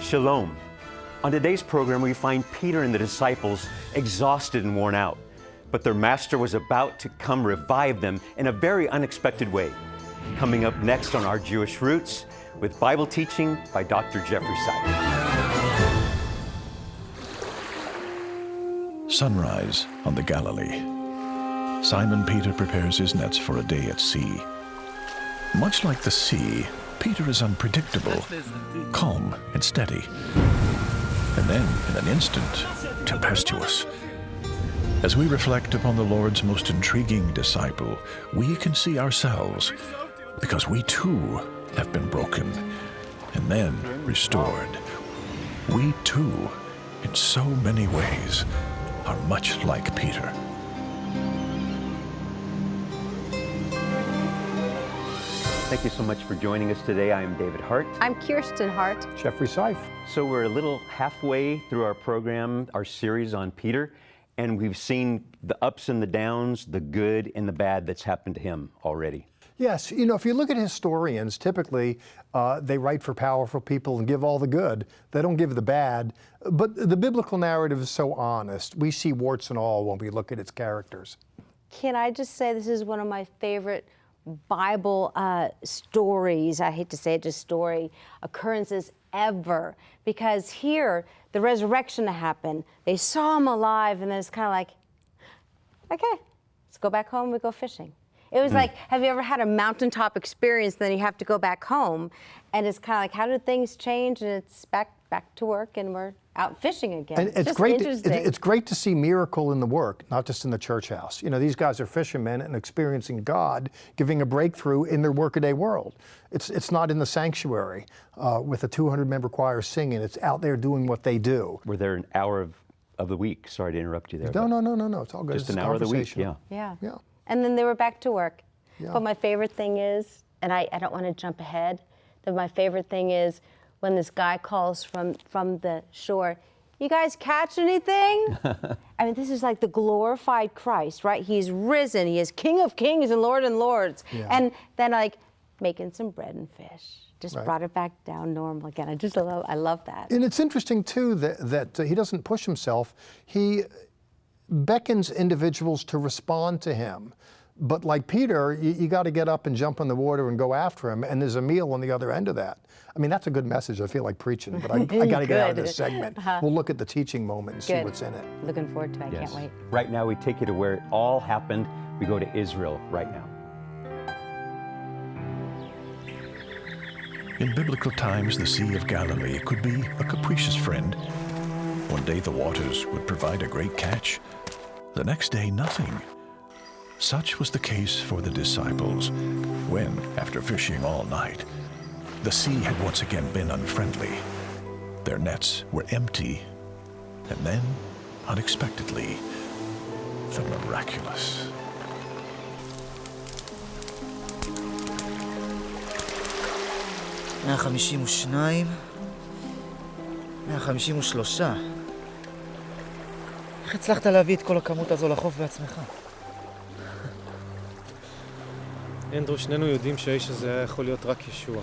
Shalom. On today's program, we find Peter and the disciples exhausted and worn out, but their master was about to come revive them in a very unexpected way. Coming up next on Our Jewish Roots with Bible teaching by Dr. Jeffrey Seif. Sunrise on the Galilee. Simon Peter prepares his nets for a day at sea. Much like the sea, Peter is unpredictable, calm and steady, and then, in an instant, tempestuous. As we reflect upon the Lord's most intriguing disciple, we can see ourselves, because we too have been broken and then restored. We too, in so many ways, are much like Peter. Thank you so much for joining us today. I am David Hart. I'm Kirsten Hart. Jeffrey Seif. So we're a little halfway through our program, our series on Peter, and we've seen the ups and the downs, the good and the bad that's happened to him already. Yes, you know, if you look at historians, typically they write for powerful people and give all the good. They don't give the bad. But the biblical narrative is so honest. We see warts and all when we look at its characters. Can I just say this is one of my favorite Bible stories, I hate to say it, just story, occurrences ever. Because here, the resurrection happened. They saw him alive, and then it's kind of like, okay, let's go back home, we go fishing. It was like, have you ever had a mountaintop experience, then you have to go back home, and it's kind of like, how did things change? And it's back to work, and we're out fishing again. And it's great. It's great to see miracle in the work, not just in the church house. You know, these guys are fishermen and experiencing God giving a breakthrough in their workaday world. It's not in the sanctuary with a 200-member choir singing. It's out there doing what they do. We're there an hour of the week. Sorry to interrupt you there. No. It's all good. Just an hour of the week. Yeah. And then they were back to work. Yeah. But my favorite thing is, and I don't want to jump ahead, but my favorite thing is when this guy calls from the shore, you guys catch anything? I mean, this is like the glorified Christ, right? He's risen. He is King of Kings and Lord and Lords. Yeah. And then like making some bread and fish. Just brought it back down normal again. I love that. And it's interesting too that he doesn't push himself. He beckons individuals to respond to him. But like Peter, you got to get up and jump in the water and go after him, and there's a meal on the other end of that. I mean, that's a good message. I feel like preaching, but I got to get out of this segment. We'll look at the teaching moment and see what's in it. Looking forward to it. I can't wait. Right now, we take you to where it all happened. We go to Israel right now. In biblical times, the Sea of Galilee could be a capricious friend. One day the waters would provide a great catch. The next day, nothing. Such was the case for the disciples when, after fishing all night, the sea had once again been unfriendly. Their nets were empty, and then, unexpectedly, the miraculous. $152, $153. איך הצלחת להביא את כל הכמות הזו לחוף בעצמך? אנדרו, שנינו יודעים שהאיש הזה היה יכול להיות רק ישוע.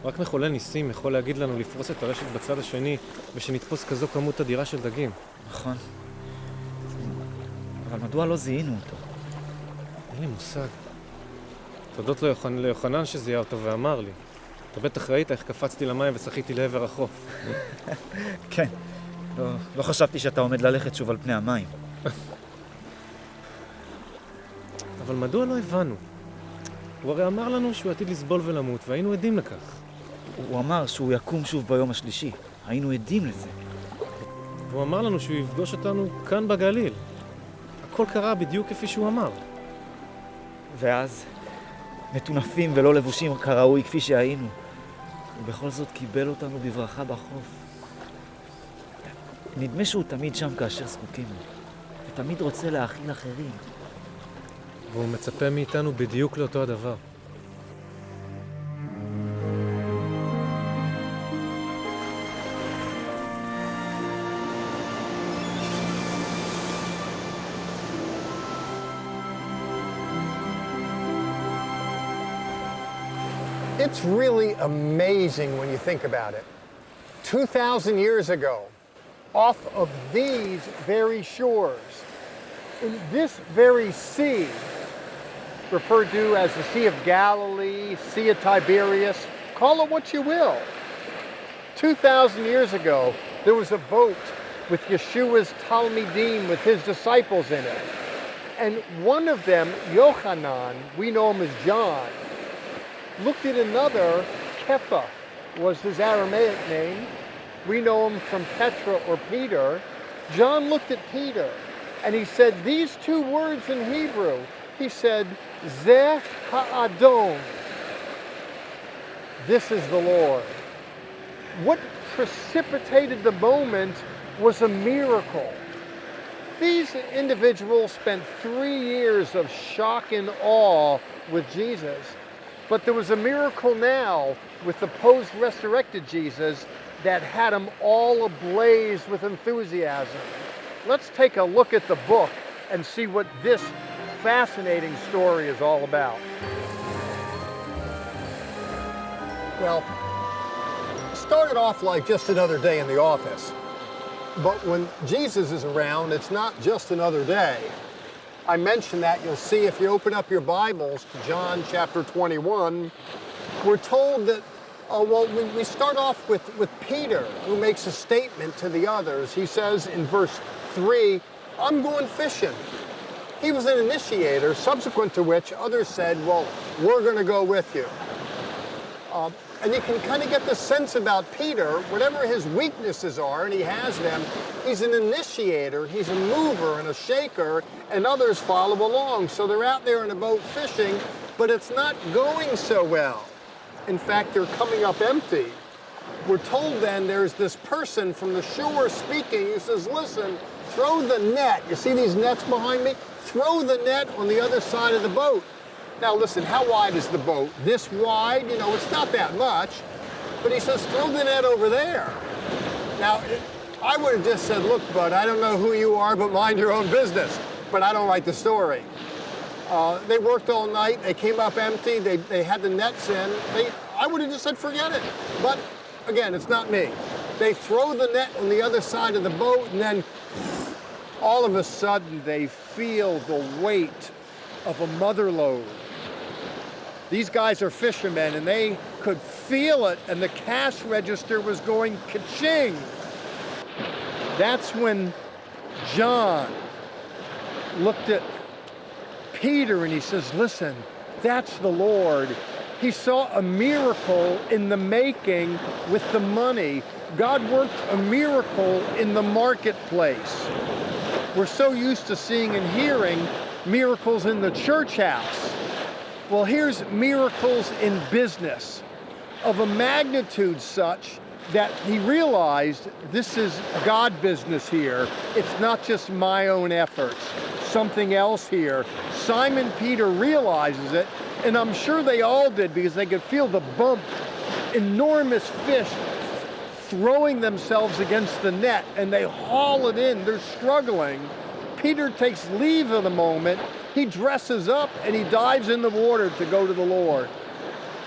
רק מחולל ניסים יכול להגיד לנו לפרוס את הרשת בצד השני ושנתפוס כזו כמות אדירה של דגים. נכון. אבל מדוע לא זיהינו אותו? אין לי מושג. תודות ליוחנן שזיהה אותו ואמר לי. אתה בטח ראית איך קפצתי למים ושחיתי לעבר החוף. כן. לא חשבתי שאתה עומד ללכת שוב על פני המים. אבל מדוע לא הבנו? הוא הרי אמר לנו שהוא עתיד לסבול ולמות, והיינו עדים לכך. הוא אמר שהוא יקום שוב ביום השלישי. היינו עדים לזה. הוא אמר לנו שהוא יפגוש אותנו כאן בגליל. הכל קרה בדיוק כפי שהוא אמר. ואז, מטונפים ולא לבושים כראוי כפי שהיינו, ובכל זאת קיבל אותנו בברכה בחוף. נדמה שהוא תמיד שם כאשר זקוקים לו, ותמיד רוצה להאכיל אחרים. והוא מצפה מאיתנו בדיוק לאותו הדבר. It's really amazing when you think about it. 2,000 years ago, off of these very shores, in this very sea, referred to as the Sea of Galilee, Sea of Tiberias, call it what you will. 2,000 years ago, there was a boat with Yeshua's Talmidim, with his disciples in it. And one of them, Yochanan, we know him as John, looked at another, Kepha was his Aramaic name. We know him from Petra or Peter. John looked at Peter and he said these two words in Hebrew. He said, Zeh ha'adon. This is the Lord. What precipitated the moment was a miracle. These individuals spent 3 years of shock and awe with Jesus, but there was a miracle now with the post-resurrected Jesus that had them all ablaze with enthusiasm. Let's take a look at the book and see what this fascinating story is all about. Well, it started off like just another day in the office. But when Jesus is around, it's not just another day. I mentioned that. You'll see if you open up your Bibles to John chapter 21, we're told that, we start off with Peter, who makes a statement to the others. He says in verse 3, I'm going fishing. He was an initiator, subsequent to which others said, well, we're going to go with you. And you can kind of get the sense about Peter, whatever his weaknesses are, and he has them, he's an initiator, he's a mover and a shaker, and others follow along. So they're out there in a boat fishing, but it's not going so well. In fact, they're coming up empty. We're told then there's this person from the shore speaking. He says, listen, throw the net. You see these nets behind me? Throw the net on the other side of the boat. Now listen, how wide is the boat? This wide? You know, it's not that much. But he says, throw the net over there. Now, I would have just said, look, bud, I don't know who you are, but mind your own business. But I don't like the story. They worked all night. They came up empty. They had the nets in. I would have just said, forget it. But again, it's not me. They throw the net on the other side of the boat, and then all of a sudden they feel the weight of a mother lode. These guys are fishermen, and they could feel it, and the cash register was going ka-ching. That's when John looked at Peter and he says, listen, that's the Lord. He saw a miracle in the making with the money. God worked a miracle in the marketplace. We're so used to seeing and hearing miracles in the church house. Well, here's miracles in business of a magnitude such that he realized this is God business here. It's not just my own efforts. Something else here. Simon Peter realizes it, and I'm sure they all did because they could feel the bump. Enormous fish throwing themselves against the net, and they haul it in. They're struggling. Peter takes leave of the moment. He dresses up and he dives in the water to go to the Lord.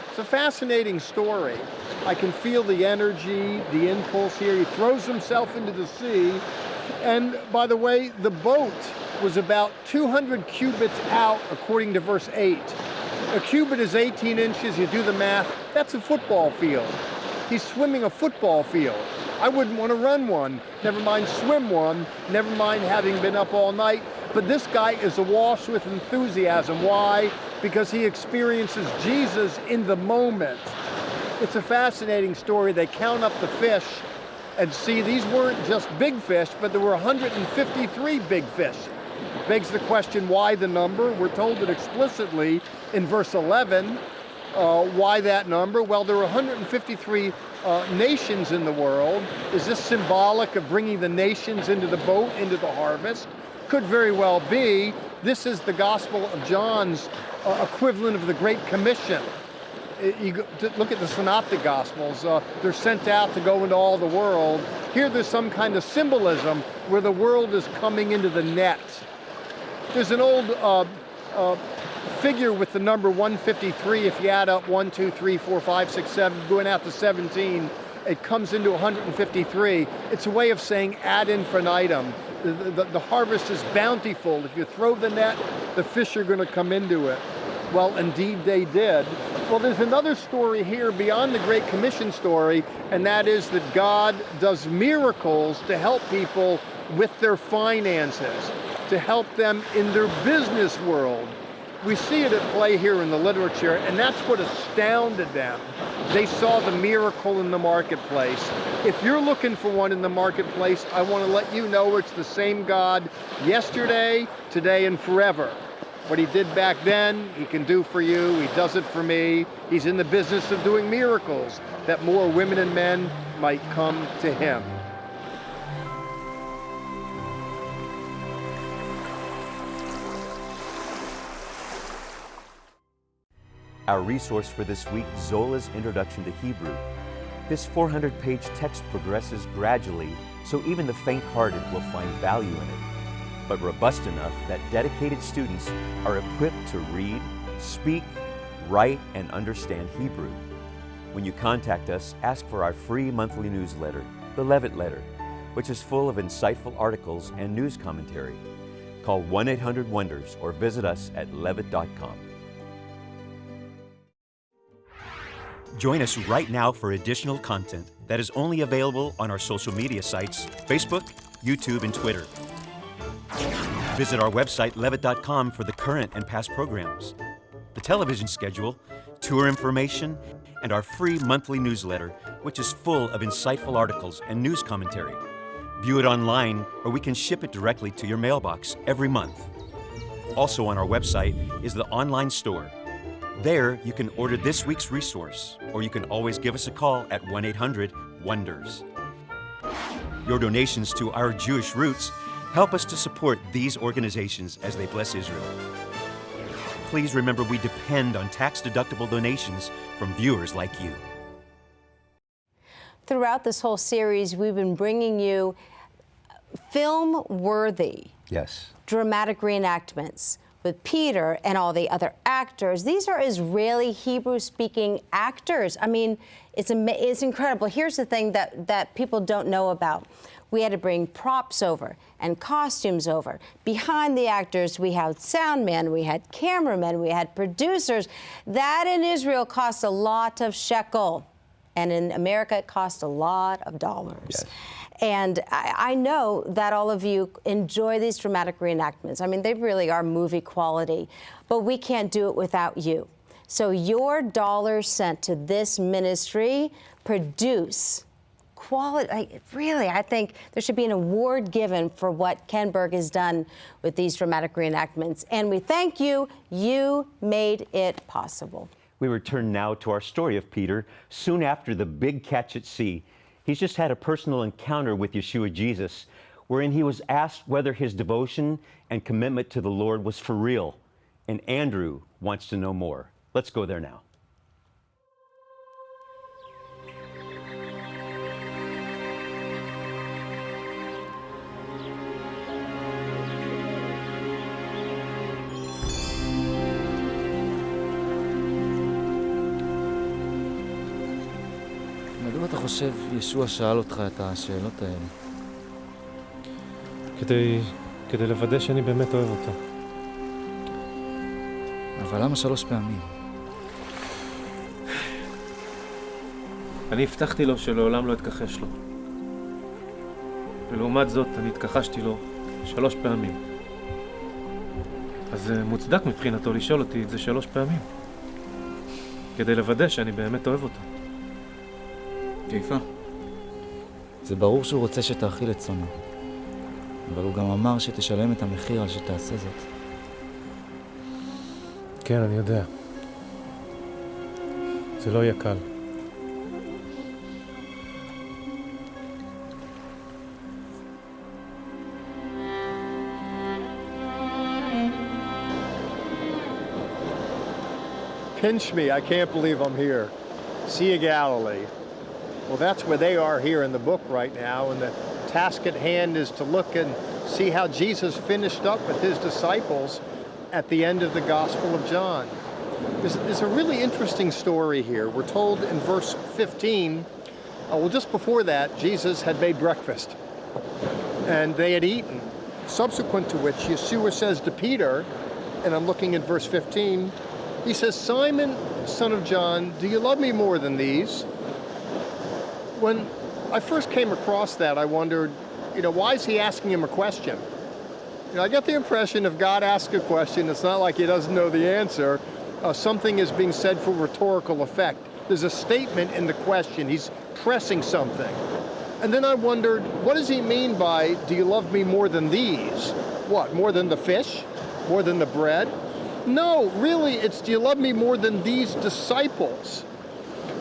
It's a fascinating story. I can feel the energy, the impulse here. He throws himself into the sea. And by the way, the boat was about 200 cubits out, according to verse 8. A cubit is 18 inches. You do the math. That's a football field. He's swimming a football field. I wouldn't want to run one, never mind swim one, never mind having been up all night. But this guy is awash with enthusiasm. Why? Because he experiences Jesus in the moment. It's a fascinating story. They count up the fish and see these weren't just big fish, but there were 153 big fish. Begs the question, why the number? We're told it explicitly in verse 11. Why that number? Well, there were 153 nations in the world. Is this symbolic of bringing the nations into the boat, into the harvest? Could very well be. This is the Gospel of John's equivalent of the Great Commission. Look at the Synoptic Gospels. They're sent out to go into all the world. Here there's some kind of symbolism where the world is coming into the net. There's an old figure with the number 153. If you add up 1, 2, 3, 4, 5, 6, 7, going out to 17, it comes into 153. It's a way of saying ad infinitum. The harvest is bountiful. If you throw the net, the fish are going to come into it. Well, indeed they did. Well, there's another story here beyond the Great Commission story, and that is that God does miracles to help people with their finances, to help them in their business world. We see it at play here in the literature, and that's what astounded them. They saw the miracle in the marketplace. If you're looking for one in the marketplace, I want to let you know it's the same God yesterday, today, and forever. What he did back then, he can do for you. He does it for me. He's in the business of doing miracles, that more women and men might come to him. Our resource for this week, Zola's Introduction to Hebrew. This 400-page text progresses gradually, so even the faint-hearted will find value in it, but robust enough that dedicated students are equipped to read, speak, write, and understand Hebrew. When you contact us, ask for our free monthly newsletter, the Levitt Letter, which is full of insightful articles and news commentary. Call 1-800-WONDERS or visit us at levitt.com. Join us right now for additional content that is only available on our social media sites, Facebook, YouTube, and Twitter. Visit our website, levitt.com, for the current and past programs, the television schedule, tour information, and our free monthly newsletter, which is full of insightful articles and news commentary. View it online, or we can ship it directly to your mailbox every month. Also on our website is the online store. There, you can order this week's resource, or you can always give us a call at 1-800-WONDERS. Your donations to Our Jewish Roots help us to support these organizations as they bless Israel. Please remember we depend on tax-deductible donations from viewers like you. Throughout this whole series, we've been bringing you film-worthy, dramatic reenactments with Peter and all the other actors. These are Israeli Hebrew-speaking actors. I mean, it's incredible. Here's the thing that people don't know about. We had to bring props over and costumes over. Behind the actors, we had sound men, we had cameramen, we had producers. That in Israel cost a lot of shekel. And in America, it cost a lot of dollars. Yes. And I know that all of you enjoy these dramatic reenactments. I mean, they really are movie quality, but we can't do it without you. So your dollars sent to this ministry produce quality. Really, I think there should be an award given for what Ken Berg has done with these dramatic reenactments. And we thank you. You made it possible. We return now to our story of Peter soon after the big catch at sea. He's just had a personal encounter with Yeshua Jesus, wherein he was asked whether his devotion and commitment to the Lord was for real. And Andrew wants to know more. Let's go there now. מדוע אתה חושב ישוע שאל אותך את השאלות האלה? כדי לוודא שאני באמת אוהב אותו. אבל למה 3 פעמים? אני הבטחתי לו שלעולם לא אתכחש לו. ולעומת זאת, אני התכחשתי לו 3 פעמים. אז זה מוצדק מבחינתו לשאול אותי את זה 3 פעמים. כדי לוודא שאני באמת אוהב אותו. יפה. זה ברור שהוא רוצה שתאכיל את צונו. אבל הוא גם אמר שתשלם את המחיר על שתעשה זאת. כן, אני יודע. זה לא יהיה קל. Pinch me, I can't believe I'm here. Sea of Galilee. Well, that's where they are here in the book right now, and the task at hand is to look and see how Jesus finished up with his disciples at the end of the Gospel of John. There's a really interesting story here. We're told in verse 15 Well, just before that, Jesus had made breakfast, and they had eaten. Subsequent to which, Yeshua says to Peter, and I'm looking at verse 15, he says, "Simon, son of John, do you love me more than these?" When I first came across that, I wondered, why is he asking him a question? I get the impression if God asks a question, it's not like he doesn't know the answer. Something is being said for rhetorical effect. There's a statement in the question. He's pressing something. And then I wondered, what does he mean by, do you love me more than these? What, more than the fish? More than the bread? No, really, it's, do you love me more than these disciples?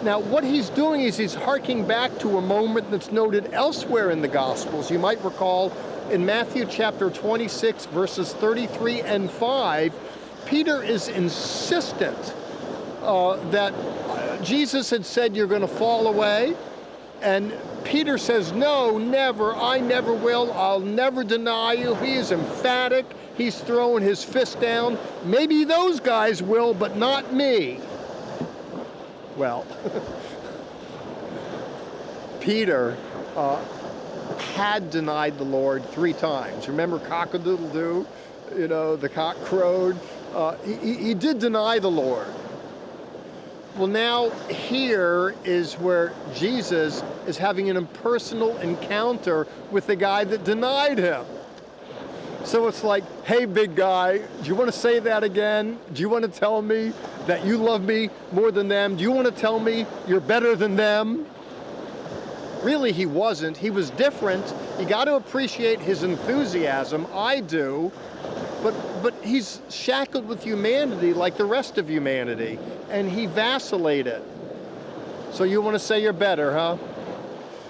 Now, what he's doing is he's harking back to a moment that's noted elsewhere in the Gospels. You might recall in Matthew chapter 26, verses 33 and 5, Peter is insistent that Jesus had said, you're going to fall away. And Peter says, no, never, I never will, I'll never deny you. He is emphatic. He's throwing his fist down. Maybe those guys will, but not me. Well, Peter had denied the Lord 3 times. Remember cock-a-doodle-doo? The cock crowed. He did deny the Lord. Well, now here is where Jesus is having an impersonal encounter with the guy that denied him. So it's like, hey, big guy, do you want to say that again? Do you want to tell me that you love me more than them? Do you want to tell me you're better than them? Really, he wasn't. He was different. You got to appreciate his enthusiasm. I do. But he's shackled with humanity like the rest of humanity, and he vacillated. So you want to say you're better, huh?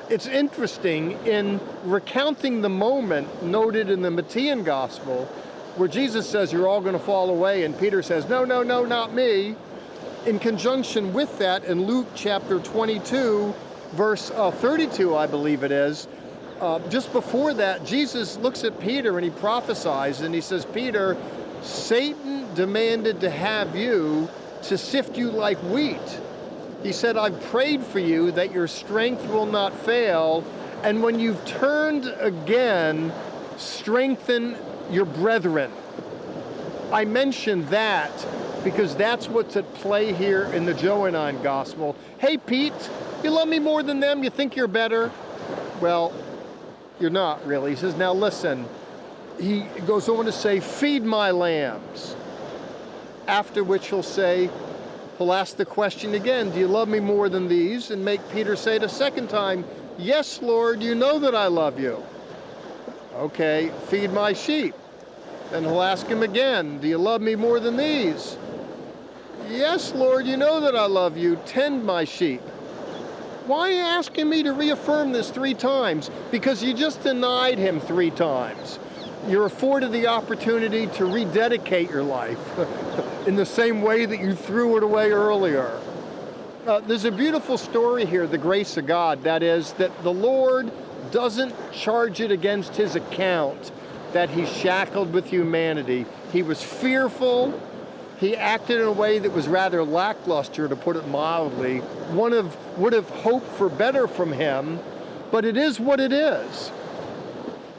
It's interesting, in recounting the moment noted in the Matthean Gospel, where Jesus says, you're all going to fall away, and Peter says, no, no, no, not me. In conjunction with that, in Luke chapter 22, verse 32, I believe it is, just before that, Jesus looks at Peter and he prophesies, and he says, Peter, Satan demanded to have you to sift you like wheat. He said, I've prayed for you that your strength will not fail, and when you've turned again, strengthen your brethren. I mention that because that's what's at play here in the Johannine Gospel. Hey, Pete, you love me more than them? You think you're better? Well, you're not really. He says, now listen. He goes on to say, feed my lambs. After which he'll ask the question again, do you love me more than these? And make Peter say it a second time, yes, Lord, you know that I love you. Okay, feed my sheep. Then he'll ask him again, do you love me more than these? Yes, Lord, you know that I love you. Tend my sheep. Why are you asking me to reaffirm this 3 times? Because you just denied him 3 times. You're afforded the opportunity to rededicate your life in the same way that you threw it away earlier. There's a beautiful story here, the grace of God. That is, that the Lord doesn't charge it against his account that he's shackled with humanity. He was fearful. He acted in a way that was rather lackluster, to put it mildly. One would have hoped for better from him, but it is what it is.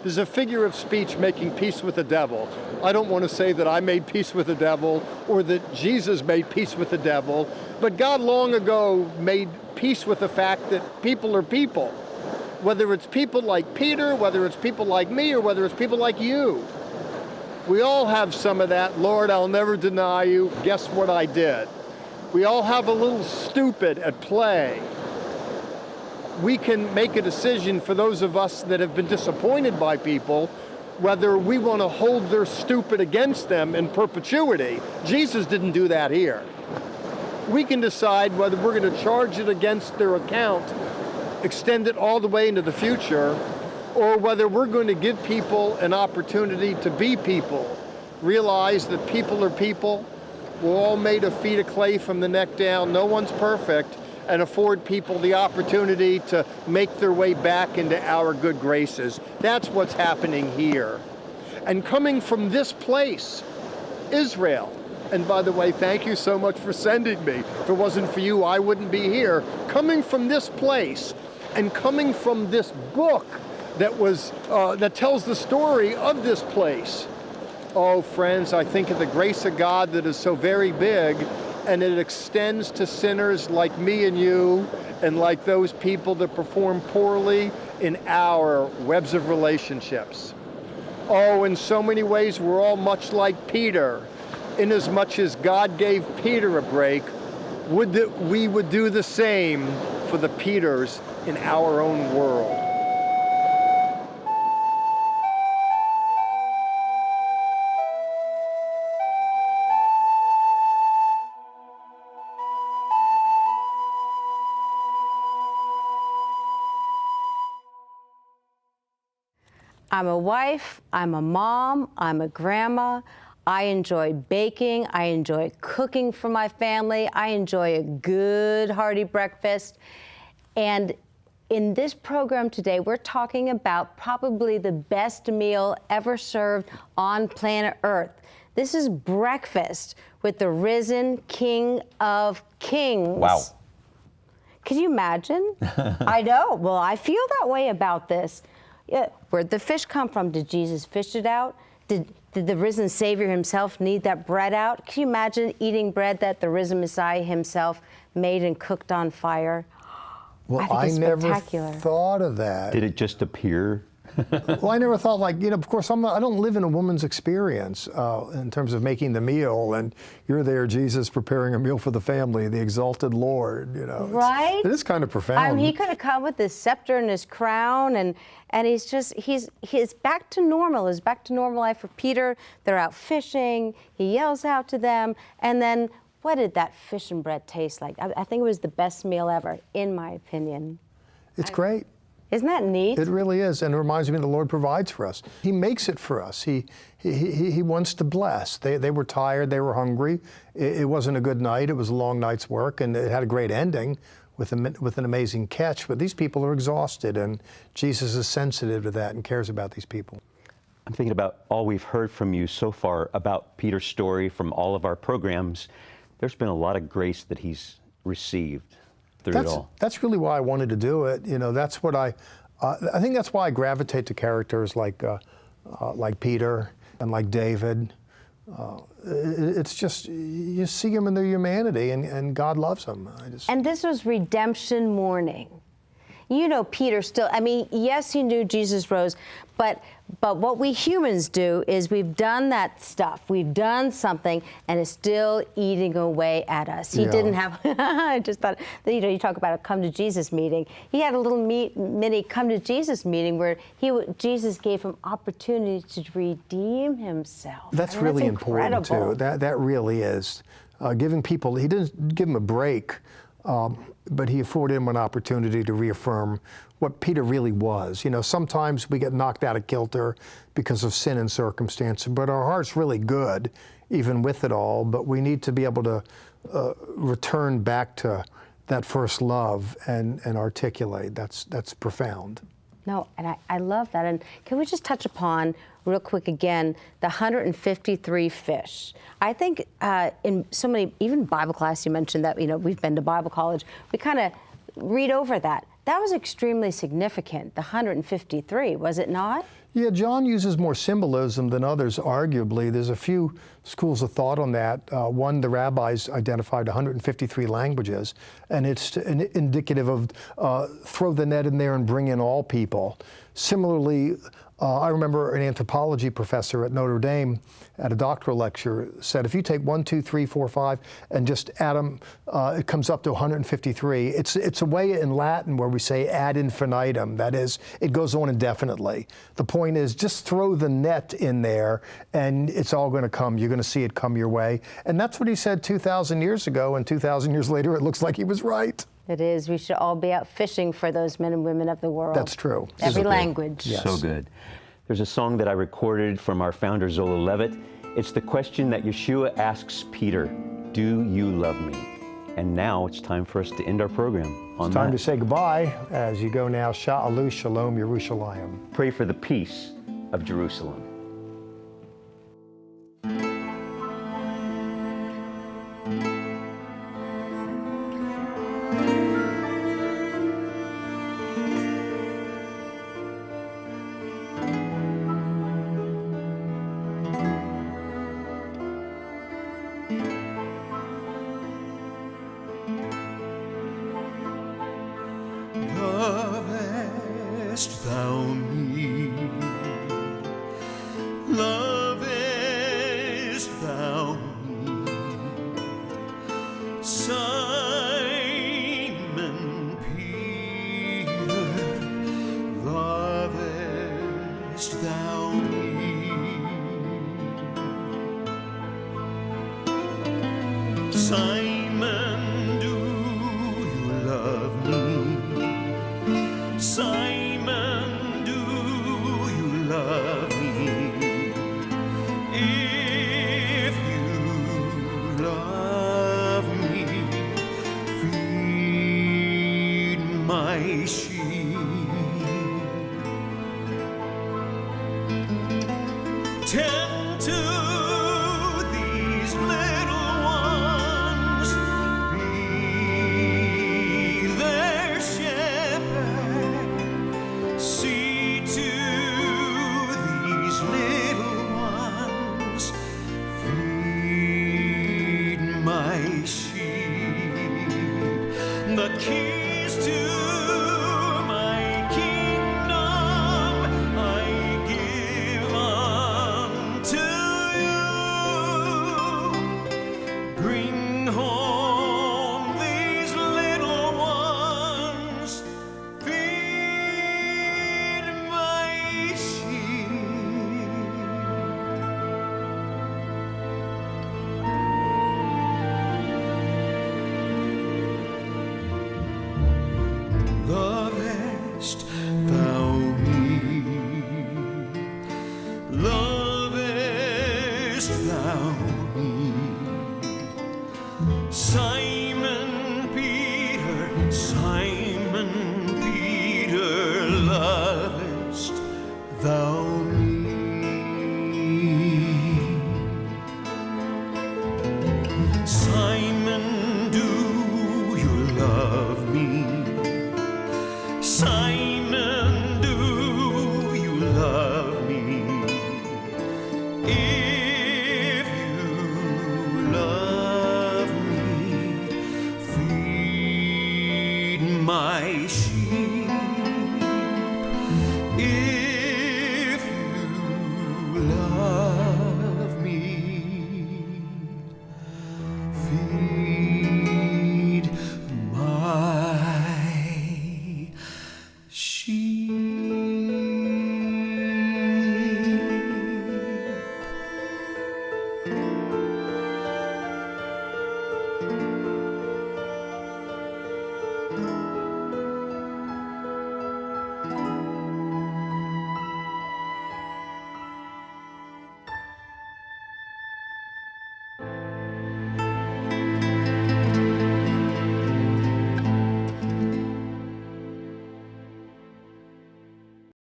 There's a figure of speech, making peace with the devil. I don't want to say that I made peace with the devil or that Jesus made peace with the devil, but God long ago made peace with the fact that people are people. Whether it's people like Peter, whether it's people like me, or whether it's people like you. We all have some of that, Lord, I'll never deny you. Guess what I did? We all have a little stupid at play. We can make a decision for those of us that have been disappointed by people, whether we want to hold their stupid against them in perpetuity. Jesus didn't do that here. We can decide whether we're going to charge it against their account, extend it all the way into the future, or whether we're going to give people an opportunity to be people. Realize that people are people. We're all made of feet of clay from the neck down. No one's perfect. And afford people the opportunity to make their way back into our good graces. That's what's happening here. And coming from this place, Israel, and by the way, thank you so much for sending me. If it wasn't for you, I wouldn't be here. Coming from this place, And coming from this book that tells the story of this place, oh, friends, I think of the grace of God that is so very big, and it extends to sinners like me and you, and like those people that perform poorly in our webs of relationships. Oh, in so many ways, we're all much like Peter. Inasmuch as God gave Peter a break, would that we would do the same for the Peters in our own world. I'm a wife, I'm a mom, I'm a grandma. I enjoy baking, I enjoy cooking for my family, I enjoy a good hearty breakfast. And in this program today, we're talking about probably the best meal ever served on planet Earth. This is breakfast with the risen King of Kings. Wow. Could you imagine? I know. Well, I feel that way about this. Yeah. Where'd the fish come from? Did Jesus fish it out? Did the risen Savior himself need that bread out? Can you imagine eating bread that the risen Messiah himself made and cooked on fire? Well, I I think never it's spectacular. thought of that. Did it just appear? Well, I never thought, like, of course, I don't live in a woman's experience in terms of making the meal, and you're there, Jesus, preparing a meal for the family, the exalted Lord, Right? It is kind of profound. He could have come with his scepter and his crown, and he's back to normal. He's back to normal life for Peter. They're out fishing. He yells out to them, and then what did that fish and bread taste like? I think it was the best meal ever, in my opinion. It's great. Isn't that neat? It really is, and it reminds me the Lord provides for us. He makes it for us. He wants to bless. They were tired, they were hungry. It wasn't a good night, it was a long night's work, and it had a great ending with an amazing catch, but these people are exhausted, and Jesus is sensitive to that and cares about these people. I'm thinking about all we've heard from you so far about Peter's story from all of our programs. There's been a lot of grace that he's received through it all. That's really why I wanted to do it. That's what I think that's why I gravitate to characters like Peter and like David. It's just, you see them in their humanity, and God loves them. And this was redemption morning. Peter still, yes, he knew Jesus rose, but what we humans do is we've done that stuff. We've done something, and it's still eating away at us. He didn't have, I just thought, you talk about a come to Jesus meeting. He had a little mini come to Jesus meeting where Jesus gave him opportunity to redeem himself. That's really important too. That really is. Giving people, he didn't give them a break. But he afforded him an opportunity to reaffirm what Peter really was. Sometimes we get knocked out of kilter because of sin and circumstance, but our heart's really good, even with it all. But we need to be able to return back to that first love and articulate. That's profound. No, and I love that. And can we just touch upon, real quick again, the 153 fish? I think in so many, even Bible class, you mentioned that, we've been to Bible college. We kind of read over that. That was extremely significant, the 153, was it not? Yeah, John uses more symbolism than others, arguably. There's a few schools of thought on that. One, the rabbis identified 153 languages, and it's indicative of throw the net in there and bring in all people. Similarly, I remember an anthropology professor at Notre Dame at a doctoral lecture said, if you take 1, 2, 3, 4, 5, and just add them, it comes up to 153. It's a way in Latin where we say ad infinitum. That is, it goes on indefinitely. The point is, just throw the net in there, and it's all going to come. You're going to see it come your way. And that's what he said 2,000 years ago, and 2,000 years later, it looks like he was right. It is. We should all be out fishing for those men and women of the world. That's true. Every language. Yes. So good. There's a song that I recorded from our founder, Zola Levitt. It's the question that Yeshua asks Peter, do you love me? And now it's time for us to end our program on that. It's time to say goodbye as you go now. Sha'alu Shalom Yerushalayim. Pray for the peace of Jerusalem. lovest thou me? Lovest thou me? Simon Peter, lovest thou me? Simon, do you love me? Simon, do you love me? If you love me, feed my sheep. Tell